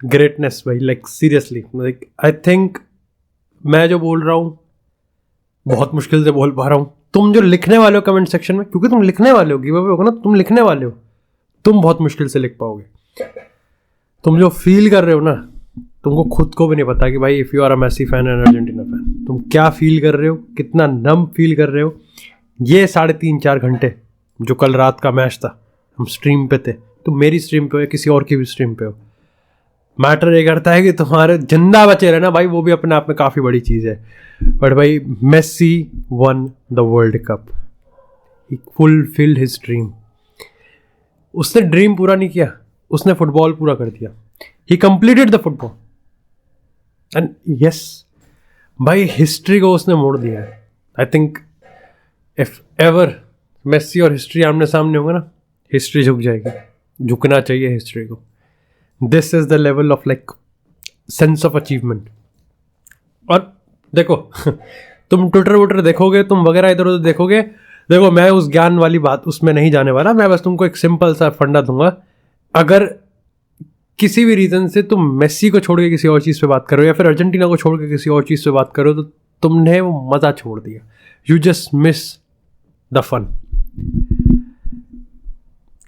Greatness भाई, like seriously, like I think मैं जो बोल रहा हूँ बहुत मुश्किल से बोल पा रहा हूँ। तुम जो लिखने वाले हो कमेंट सेक्शन में, क्योंकि तुम लिखने वाले हो, गिव अवे होगा ना, तुम लिखने वाले हो, तुम बहुत मुश्किल से लिख पाओगे। तुम जो फील कर रहे हो ना, तुमको खुद को भी नहीं पता कि भाई if you are a Messi fan and Argentina fan, तुम क्या फील कर रहे हो, कितना नम फील कर रहे हो। ये 3.5-4 घंटे जो कल रात का मैच था, हम स्ट्रीम पे थे, तुम मेरी स्ट्रीम पे हो या किसी और की भी स्ट्रीम पे हो, मैटर ये करता है कि तुम्हारे जिंदा बचे रहना भाई, वो भी अपने आप में काफ़ी बड़ी चीज़ है। बट भाई Messi won the world cup, he fulfilled his dream. उसने ड्रीम पूरा नहीं किया, उसने फुटबॉल पूरा कर दिया। He completed the football and yes भाई, हिस्ट्री को उसने मोड़ दिया है। I think if ever Messi और हिस्ट्री आमने सामने होंगे ना, हिस्ट्री झुक जाएगी, झुकना चाहिए हिस्ट्री को। This is the level of like sense of achievement. और देखो तुम ट्विटर वुटर देखोगे, तुम वगैरह इधर उधर देखोगे, देखो मैं उस ज्ञान वाली बात उसमें नहीं जाने वाला, मैं बस तुमको एक सिंपल सा फंडा दूंगा। अगर किसी भी रीज़न से तुम मेसी को छोड़ के किसी और चीज़ पे बात करो या फिर अर्जेंटीना को छोड़ के किसी और चीज़ पे बात करो, तो तुमने वो मज़ा छोड़ दिया। You just miss the fun.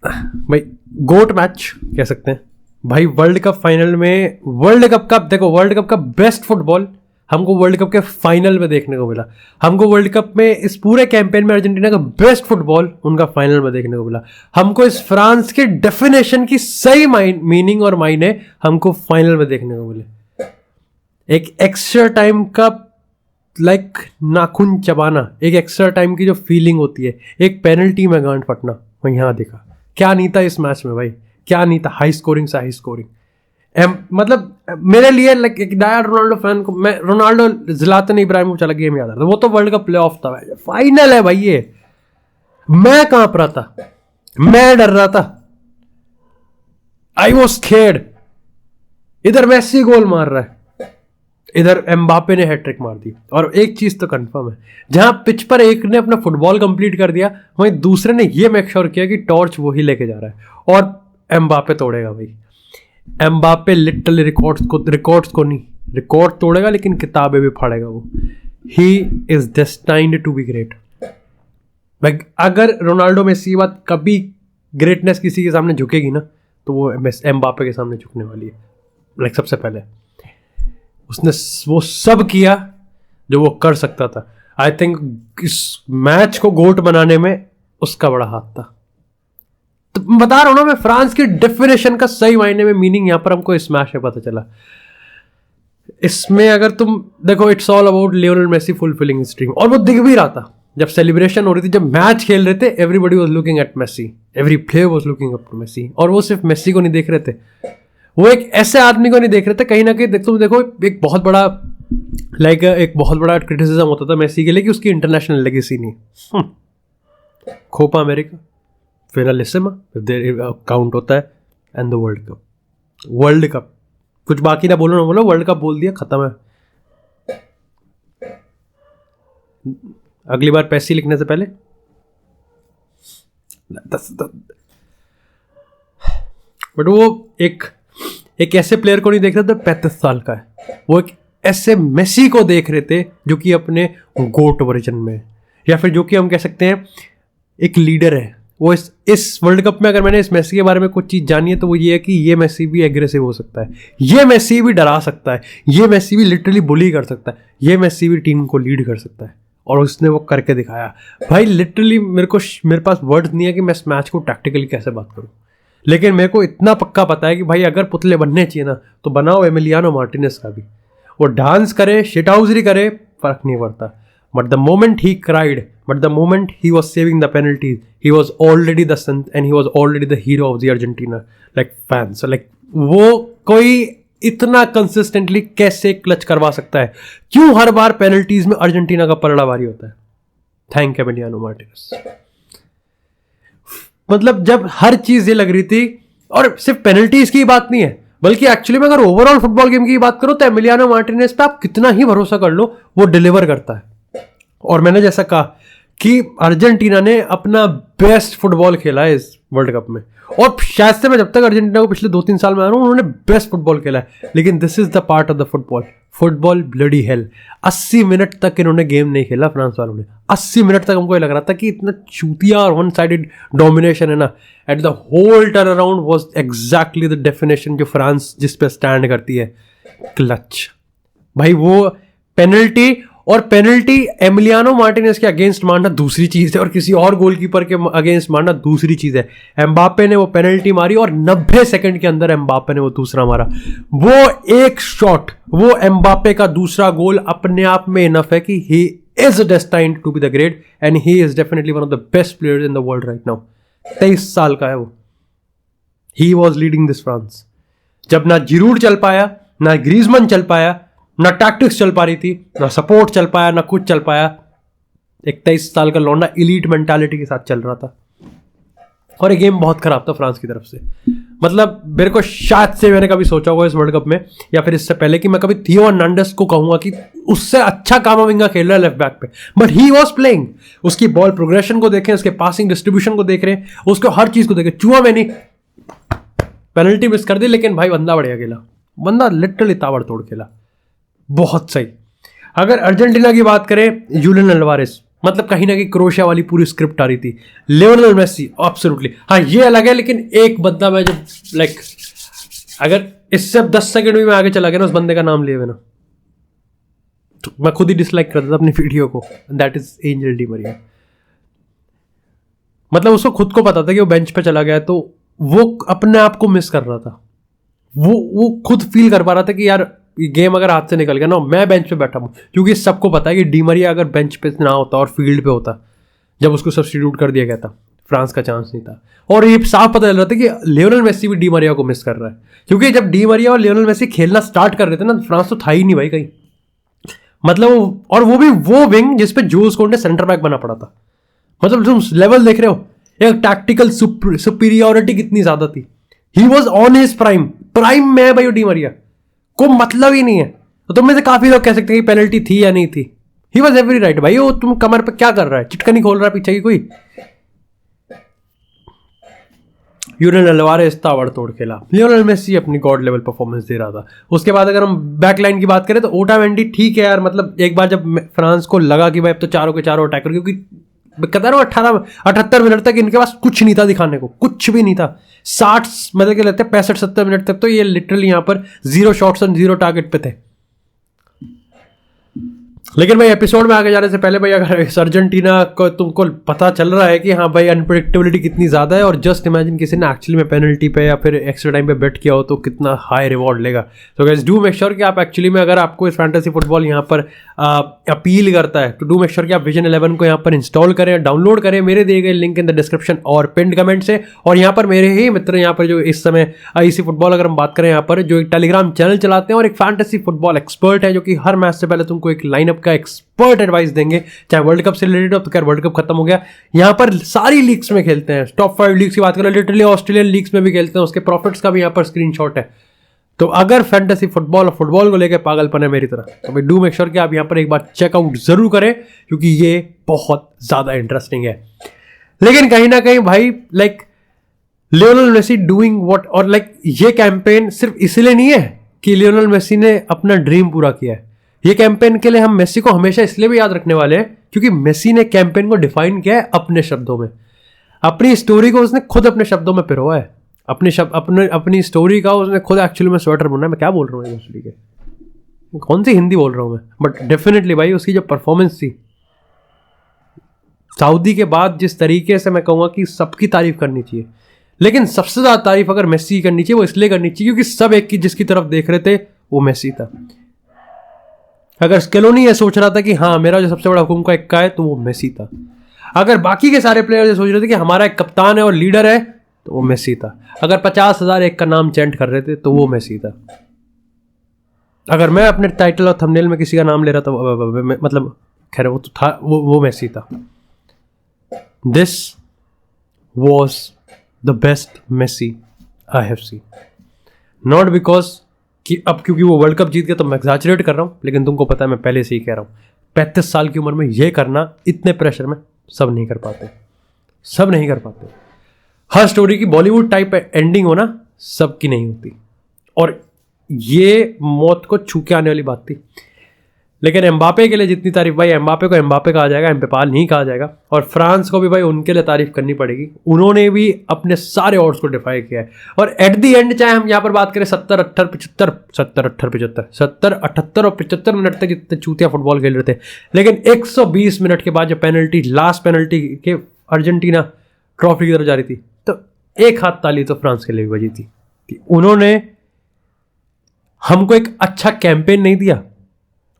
भाई गोट मैच कह सकते हैं भाई, वर्ल्ड कप फाइनल में, वर्ल्ड कप का देखो, वर्ल्ड कप का बेस्ट फुटबॉल हमको वर्ल्ड कप के फाइनल में देखने को मिला। हमको वर्ल्ड कप में इस पूरे कैंपेन में अर्जेंटीना का बेस्ट फुटबॉल उनका फाइनल में देखने को मिला। हमको इस फ्रांस के डेफिनेशन की सही मीनिंग और मायने हमको फाइनल में देखने को मिले। एक एक्स्ट्रा टाइम का लाइक नाखून चबाना, एक एक्स्ट्रा टाइम की जो फीलिंग होती है, एक पेनल्टी में गांठ फटना, मैं यहाँ देखा। क्या नहीं था इस मैच में भाई, क्या नहीं था। हाई स्कोरिंग से हाई स्कोरिंग, मतलब मेरे लिए लाइक एक डायर रोनाल्डो फैन को, मैं रोनाल्डो ज़्लातन इब्राहिमोविच वाला गेम याद आता था। वो तो वर्ल्ड कप प्लेऑफ था भाई, फाइनल है भाई ये। मैं कांप रहा था, मैं डर रहा था, आई वॉज स्केर्ड। इधर मेसी गोल मार रहा है, इधर एम्बापे ने हैट्रिक मार दी। और एक चीज तो कंफर्म है, जहां पिच पर एक ने अपना फुटबॉल कंप्लीट कर दिया, वहीं दूसरे ने ये मेक श्योर किया कि टॉर्च वही लेके जा रहा है। और एम्बापे तोड़ेगा भाई, एम्बापे लिटरली रिकॉर्ड्स को नहीं, रिकॉर्ड तोड़ेगा लेकिन किताबें भी फाड़ेगा वो। He is destined to be great. भाई अगर रोनाल्डो मेसी बात कभी ग्रेटनेस किसी के सामने झुकेगी ना, तो वो एम्बापे के सामने झुकने वाली है। लाइक सबसे पहले उसने वो सब किया जो वो कर सकता था। आई थिंक इस मैच को गोट बनाने में उसका बड़ा हाथ था। तो बता रहा हूं ना मैं, फ्रांस की डेफिनेशन का सही मायने में मीनिंग यहां पर हमको इस मैच में पता चला। इसमें अगर तुम देखो, it's all about Lionel Messi fulfilling his dream. और वो दिख भी रहा था जब सेलिब्रेशन हो रही थी, जब मैच खेल रहे थे, everybody was looking at Messi, every player was looking up to Messi. और वो सिर्फ मेसी को नहीं देख रहे थे, वो एक ऐसे आदमी को नहीं देख रहे थे, कहीं ना कहीं तुम देखो एक बहुत बड़ा एक बहुत बड़ा क्रिटिसिज्म होता था मेसी के लिए कि उसकी इंटरनेशनल लेगेसी नहीं। कोपा अमेरिका, फिनालिसिमा काउंट होता है, एंड द वर्ल्ड कप। कुछ बाकी ना बोलो, वर्ल्ड कप बोल दिया, खत्म है। अगली बार पैसे लिखने से पहले बट वो एक ऐसे प्लेयर को नहीं देख रहे थे 35 साल का है, वो एक ऐसे मेसी को देख रहे थे जो कि अपने गोट वर्जन में, या फिर जो कि हम कह सकते हैं एक लीडर है। वो इस वर्ल्ड कप में अगर मैंने इस मेसी के बारे में कुछ चीज़ जानी है तो वो ये है कि ये मेसी भी एग्रेसिव हो सकता है, ये मेसी भी डरा सकता है, ये मेसी भी लिटरली बुली कर सकता है, ये मेसी भी टीम को लीड कर सकता है। और उसने वो करके दिखाया भाई। लिटरली मेरे पास वर्ड्स नहीं है कि मैं इस मैच को टैक्टिकली कैसे बात करूँ, लेकिन मेरे को इतना पक्का पता है कि भाई अगर पुतले बनने चाहिए ना, तो बनाओ एमिलियानो मार्टिनेज का भी। वो डांस करे, शिटहाउसरी करे, फर्क नहीं पड़ता। But the moment he cried, but the moment he was saving the penalties, he was already the son and he was already the hero of the Argentina like fans. Like वो कोई इतना consistently कैसे clutch करवा सकता है? क्यों हर बार penalties में Argentina का पलड़ा भारी होता है? Thank Emiliano Martinez. मतलब जब हर चीज ये लग रही थी, और सिर्फ पेनल्टीज की बात नहीं है, बल्कि एक्चुअली में अगर ओवरऑल फुटबॉल गेम की बात करो तो एमिलियानो मार्टिनेज पे आप कितना ही भरोसा कर लो, वो डिलीवर करता है। और मैंने जैसा कहा कि अर्जेंटीना ने अपना बेस्ट फुटबॉल खेला है इस वर्ल्ड कप में, और शायद से मैं जब तक अर्जेंटीना को पिछले 2-3 साल में आ रहा हूँ उन्होंने बेस्ट फुटबॉल खेला है। लेकिन this is the part of the football bloody hell. 80 minute तक इन्होंने गेम नहीं खेला फ्रांस वालों ने। 80 मिनट तक हमको ये लग रहा था कि इतना चूतिया और वन साइडेड डोमिनेशन है ना, at the whole turn around was exactly the definition जो फ्रांस जिस पे स्टैंड करती है, क्लच। भाई वो पेनल्टी, और पेनल्टी एमिलियानो मार्टिनेज के अगेंस्ट मारना दूसरी चीज है और किसी और गोलकीपर के अगेंस्ट मारना दूसरी चीज है। एम्बापे ने वो पेनल्टी मारी और 90 सेकंड के अंदर एम्बापे ने वो दूसरा मारा। वो एक शॉट, वो एम्बापे का दूसरा गोल अपने आप में इनफ है कि ही is destined to be the great and he is definitely one of the best players in the world right now. 23 साल का है वो। He was leading this France. जब ना जिरूड चल पाया, ना ग्रीजमैन चल पाया, ना टैक्टिक्स चल पा रही थी, ना सपोर्ट चल पाया, ना कुछ चल पाया, एक 23 साल का लौंडा इलीट मेंटालिटी के साथ चल रहा था। और ये गेम बहुत खराब था फ्रांस की तरफ से। मतलब मेरे को शायद से मैंने कभी सोचा होगा इस वर्ल्ड कप में या फिर इससे पहले कि मैं कभी थियो हर्नांडेज को कहूंगा कि उससे अच्छा कामाविंगा खेल रहा है लेफ्ट बैक पे, बट ही वॉज प्लेइंग। उसकी बॉल प्रोग्रेशन को देखें, उसके पासिंग डिस्ट्रीब्यूशन को देख रहे हैं, उसको हर चीज को देखें। चूहा मैंने पेनल्टी मिस कर दी, लेकिन भाई बंदा बढ़िया खेला, बंदा लिटरली ताबड़ तोड़ खेला, बहुत सही। अगर अर्जेंटीना की बात करें, जूलियन अल्वारेस, मतलब कहीं ना कहीं क्रोएशिया वाली पूरी स्क्रिप्ट आ रही थी। लियोनेल मेसी एब्सोल्युटली, हाँ ये अलग है, लेकिन एक बंदा मैं जब लाइक अगर इससे 10 सेकंड भी मैं आगे चला गया ना उस बंदे का नाम लिए बिना, तो मैं खुद ही डिसलाइक कर देता अपनी वीडियो को। That is angel Di Maria. मतलब उसको खुद को पता था कि वो बेंच पे चला गया, तो वो अपने आप को मिस कर रहा था। वो खुद फील कर पा रहा था कि यार ये गेम अगर हाथ से निकल गया ना, मैं बेंच पे बैठा हूं, क्योंकि सबको पता है कि डी मरिया अगर बेंच पे ना होता और फील्ड पे होता जब उसको सब्स्टिट्यूट कर दिया गया था, फ्रांस का चांस नहीं था। और ये साफ पता चल रहा था कि लियोनेल मेसी भी डी मरिया को मिस कर रहा है, क्योंकि जब डी मरिया और लियोनेल मेसी खेलना स्टार्ट कर रहे थे ना, फ्रांस तो था ही नहीं भाई कहीं। मतलब और वो भी वो विंग जिसपे जूल्स कोंडे सेंटर बैक बना पड़ा था। मतलब तुम लेवल देख रहे हो, एक टैक्टिकल सुपीरियोरिटी कितनी ज्यादा थी। He was on his prime में है भाई डी मरिया को मतलब ही नहीं है। तो तुम में से काफी लोग कह सकते हैं कि पेनल्टी थी या नहीं थी। ही वॉज एवरी राइट भाई। वो तुम कमर पे क्या कर रहा है, चिटकनी खोल रहा है पीछे की कोई। यूरियन अल्वारेस ताबड़ तोड़ खेला। लियोनेल मेसी अपनी गॉड लेवल परफॉर्मेंस दे रहा था। उसके बाद अगर हम बैकलाइन की बात करें तो ओटामेंडी ठीक है यार, मतलब एक बार जब फ्रांस को लगा कि भाई अब तो चारों के चारों अटैकर, क्योंकि कहता रहा 78 मिनट तक इनके पास कुछ नहीं था दिखाने को, कुछ भी नहीं था। 60 मतलब के लगते 65-70 मिनट तक तो ये लिटरली यहाँ पर 0 शॉट्स और 0 टारगेट पे थे। लेकिन भाई एपिसोड में आगे जाने से पहले भाई, अगर अर्जेंटीना को तुमको पता चल रहा है कि हाँ भाई अनप्रेडिक्टेबिलिटी कितनी ज़्यादा है, और जस्ट इमेजिन किसी ने एक्चुअली में पेनल्टी पे या फिर एक्स्ट्रा टाइम पे बेट किया हो तो कितना हाई रिवॉर्ड लेगा। तो गाइस डू मेक श्योर कि आप एक्चुअली में, अगर आपको इस फैंटेसी फुटबॉल यहाँ पर अपील करता है, तो डू मेक श्योर कि आप विजन 11 को यहाँ पर इंस्टॉल करें, डाउनलोड करें मेरे दिए गए लिंक इन द डिस्क्रिप्शन और पिन्ड कमेंट से। और यहाँ पर मेरे ही मित्र यहाँ पर जो इस समय इसी फुटबॉल अगर हम बात करें यहाँ पर, जो एक टेलीग्राम चैनल चलाते हैं और एक फैंटेसी फुटबॉल एक्सपर्ट है, जो कि हर मैच से पहले तुमको एक लाइनअप का एक्सपर्ट एडवाइस देंगे, चाहे वर्ल्ड कप से रिलेटेड हो। तो क्या वर्ल्ड कप खत्म हो गया, यहाँ पर सारी लीग्स में खेलते हैं। टॉप 5 लीग्स की बात करें, लिटरली ऑस्ट्रेलियन लीग्स में भी खेलते हैं, उसके प्रॉफिट्स का भी यहाँ पर स्क्रीनशॉट है। तो अगर फैंटेसी फुटबॉल और फुटबॉल को लेकर पागलपन है मेरी तरह, तो भाई डू मेक श्योर कि आप यहाँ पर एक बार चेकआउट जरूर करें, क्योंकि ये बहुत ज्यादा इंटरेस्टिंग है। लेकिन कहीं ना कहीं भाई like Lionel Messi doing what, और लाइक ये कैंपेन सिर्फ इसलिए नहीं है कि लियोनेल मेसी ने अपना ड्रीम पूरा किया है। ये कैंपेन के लिए हम मेसी को हमेशा इसलिए भी याद रखने वाले हैं क्योंकि मेसी ने कैंपेन को डिफाइन किया है अपने शब्दों में। अपनी स्टोरी को उसने खुद अपने शब्दों में पिरोया है। अपनी स्टोरी का उसने खुद एक्चुअली में स्वेटर बुना है। मैं क्या बोल रहा हूँ एक्चुअली के, कौन सी हिंदी बोल रहा हूँ मैं, बट डेफिनेटली भाई उसकी जो परफॉर्मेंस थी सऊदी के बाद, जिस तरीके से मैं कहूँगा कि सबकी तारीफ करनी चाहिए, लेकिन सबसे ज्यादा तारीफ अगर मेसी की करनी चाहिए वो इसलिए करनी चाहिए क्योंकि सब एक की जिसकी तरफ देख रहे थे वो मेसी था। अगर स्केलोनी ये सोच रहा था कि हाँ मेरा जो सबसे बड़ा हुकुम का इक्का है, तो वो मेसी था। अगर बाकी के सारे प्लेयर ये सोच रहे थे कि हमारा एक कप्तान है और लीडर है, तो वो मेसी था। अगर 50,000 एक का नाम चेंट कर रहे थे तो वो मेसी था। अगर मैं अपने टाइटल और थंबनेल में किसी का नाम ले रहा था, मतलब खैर वो तो था, वो मेसी था। This was the best Messi I have seen, not because कि अब क्योंकि वो वर्ल्ड कप जीत गया तो मैं एग्जैजरेट कर रहा हूँ, लेकिन तुमको पता है मैं पहले से ही कह रहा हूँ 35 साल की उम्र में ये करना इतने प्रेशर में सब नहीं कर पाते, सब नहीं कर पाते। हर स्टोरी की बॉलीवुड टाइप एंडिंग हो ना, सबकी नहीं होती, और ये मौत को छू के आने वाली बात थी। लेकिन एम्बापे के लिए जितनी तारीफ भाई, एम्बापे को एम्बापे कहा जाएगा, एम्पेपाल नहीं कहा जाएगा। और फ्रांस को भी भाई उनके लिए तारीफ करनी पड़ेगी, उन्होंने भी अपने सारे ऑड्स को डिफाई किया है। और एट दी एंड चाहे हम यहाँ पर बात करें 70, 78 और 75 मिनट तक जितने चूतिया फुटबॉल खेल रहे थे, लेकिन 120 मिनट के बाद जब पेनल्टी, लास्ट पेनल्टी के अर्जेंटीना ट्रॉफी की तरफ जा रही थी, तो एक हाथ ताली तो फ्रांस के लिए भी बजी थी कि उन्होंने हमको एक अच्छा कैंपेन नहीं दिया,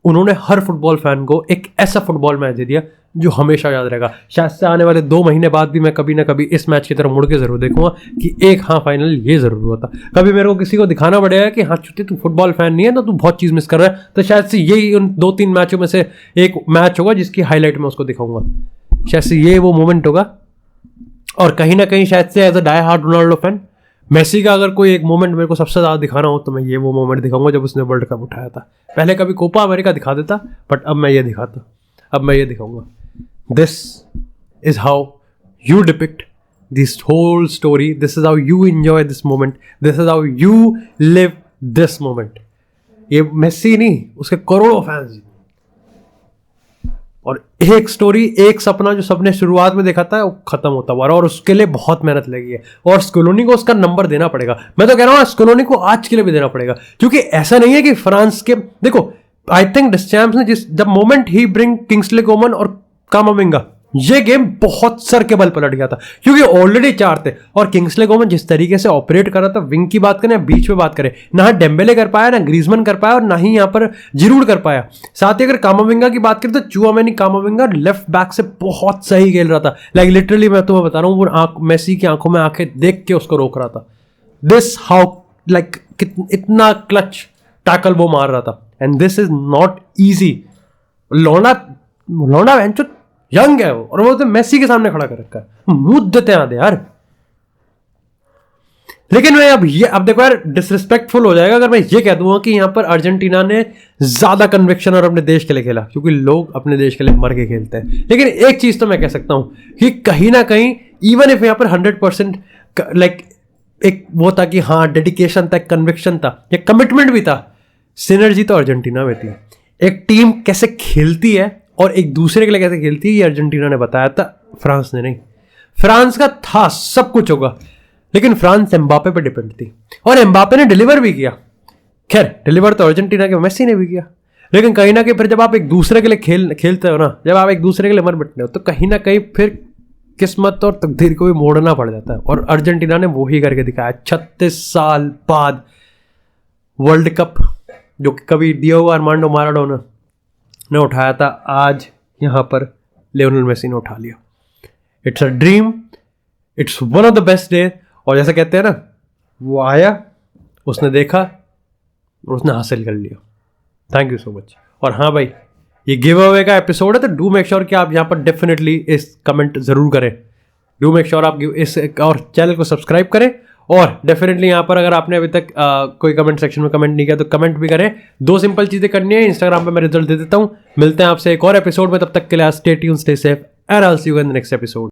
उन्होंने हर फुटबॉल फैन को एक ऐसा फुटबॉल मैच दे दिया जो हमेशा याद रहेगा। शायद से आने वाले 2 महीने बाद भी मैं कभी ना कभी इस मैच की तरफ मुड़ के जरूर देखूंगा कि एक हाँ फाइनल ये जरूर हुआ था। कभी मेरे को किसी को दिखाना पड़ेगा कि हाँ चुते तू फुटबॉल फैन नहीं है ना, तू बहुत चीज़ मिस कर रहा है, तो शायद से यही उन 2-3 मैचों में से एक मैच होगा जिसकी हाईलाइट में उसको दिखाऊंगा। शायद से ये वो मोमेंट होगा। और कहीं ना कहीं शायद से as a die hard Ronaldo fan, Messi का अगर कोई एक मोमेंट मेरे को सबसे ज़्यादा दिखाना हो तो मैं ये वो मोमेंट दिखाऊंगा जब उसने वर्ल्ड कप उठाया था। पहले कभी कोपा अमेरिका दिखा देता, बट अब मैं ये दिखाता, अब मैं ये दिखाऊंगा। This is how you depict this whole story, this is how you enjoy this moment, this is how you live this moment. ये मेसी नहीं, उसके करोड़ों फैंस। और एक स्टोरी, एक सपना जो सबने शुरुआत में देखा था वो खत्म होता हुआ, और उसके लिए बहुत मेहनत लगी है। और स्कोलोनी को उसका नंबर देना पड़ेगा। मैं तो कह रहा हूँ स्कोलोनी को आज के लिए भी देना पड़ेगा, क्योंकि ऐसा नहीं है कि फ्रांस के, देखो आई थिंक डिस्चैम्प्स ने जब मोमेंट ही ब्रिंग किंग्सले कोमन और कामाविंगा, ये गेम बहुत सर के बल पलट गया था, क्योंकि ऑलरेडी 4 थे। और किंग्सले कोमन जिस तरीके से ऑपरेट कर रहा था, विंग की बात करें या बीच में बात करें, ना डेम्बेले कर पाया, ना ग्रीजमैन कर पाया, और ना ही यहाँ पर जिरूड कर पाया। साथ ही अगर कामाविंगा की बात करें तो चुआमेनी कामाविंगा लेफ्ट बैक से बहुत सही खेल रहा था। लाइक लिटरली मैं तुम्हें बता रहा हूँ, वो मेसी की आंखों में आंखें देख के उसको रोक रहा था। दिस हाउ लाइक इतना क्लच टैकल वो मार रहा था, and this is not easy. लौंडा वेंचो यंग है वो, और वो तो मेसी के सामने खड़ा कर रखा है, मुंह देते हैं यार। लेकिन मैं अब देखो यार, डिसरिस्पेक्टफुल हो जाएगा अगर मैं ये कह दूंगा कि यहां पर अर्जेंटीना ने ज्यादा कन्विक्शन और अपने देश के लिए खेला, क्योंकि लोग अपने देश के लिए मर के खेलते हैं। लेकिन एक चीज तो मैं कह सकता हूं कि कहीं ना कहीं इवन इफ यहां पर 100% लाइक एक वो था कि हाँ डेडिकेशन था, कन्विक्शन था, एक कमिटमेंट भी था, सिनर्जी तो अर्जेंटीना में थी। एक टीम कैसे खेलती है और एक दूसरे के लिए कैसे खेलती है, ये अर्जेंटीना ने बताया था, फ्रांस ने नहीं। फ्रांस का था सब कुछ होगा, लेकिन फ्रांस एम्बापे पे डिपेंड थी, और एम्बापे ने डिलीवर भी किया। खैर डिलीवर तो अर्जेंटीना के मेसी ने भी किया, लेकिन कहीं ना कहीं फिर जब आप एक दूसरे के लिए खेलते हो ना, जब आप एक दूसरे के लिए मर मिटते हो, तो कहीं ना कहीं फिर किस्मत और तकदीर को भी मोड़ना पड़ जाता है। और अर्जेंटीना ने वो ही करके दिखाया। 36 साल बाद वर्ल्ड कप जो कभी डिएगो आर्मांडो माराडोना ने उठाया था, आज यहां पर लियोनेल मेसी ने उठा लिया। It's a dream, it's one of the best day. और जैसे कहते हैं ना, वो आया, उसने देखा और उसने हासिल कर लिया। Thank you so much. और हाँ भाई, ये गिव अवे का एपिसोड है, तो डू मेक श्योर कि आप यहाँ पर डेफिनेटली इस कमेंट जरूर करें। डू मेक श्योर आप इस और चैनल को सब्सक्राइब करें, और डेफिनेटली यहाँ पर अगर आपने अभी तक कोई कमेंट सेक्शन में कमेंट नहीं किया तो कमेंट भी करें। 2 सिंपल चीजें करनी है, इंस्टाग्राम पे मैं रिजल्ट दे देता हूँ। मिलते हैं आपसे एक और एपिसोड में, तब तक के लिए stay tuned, stay safe, and I will see you in the next episode.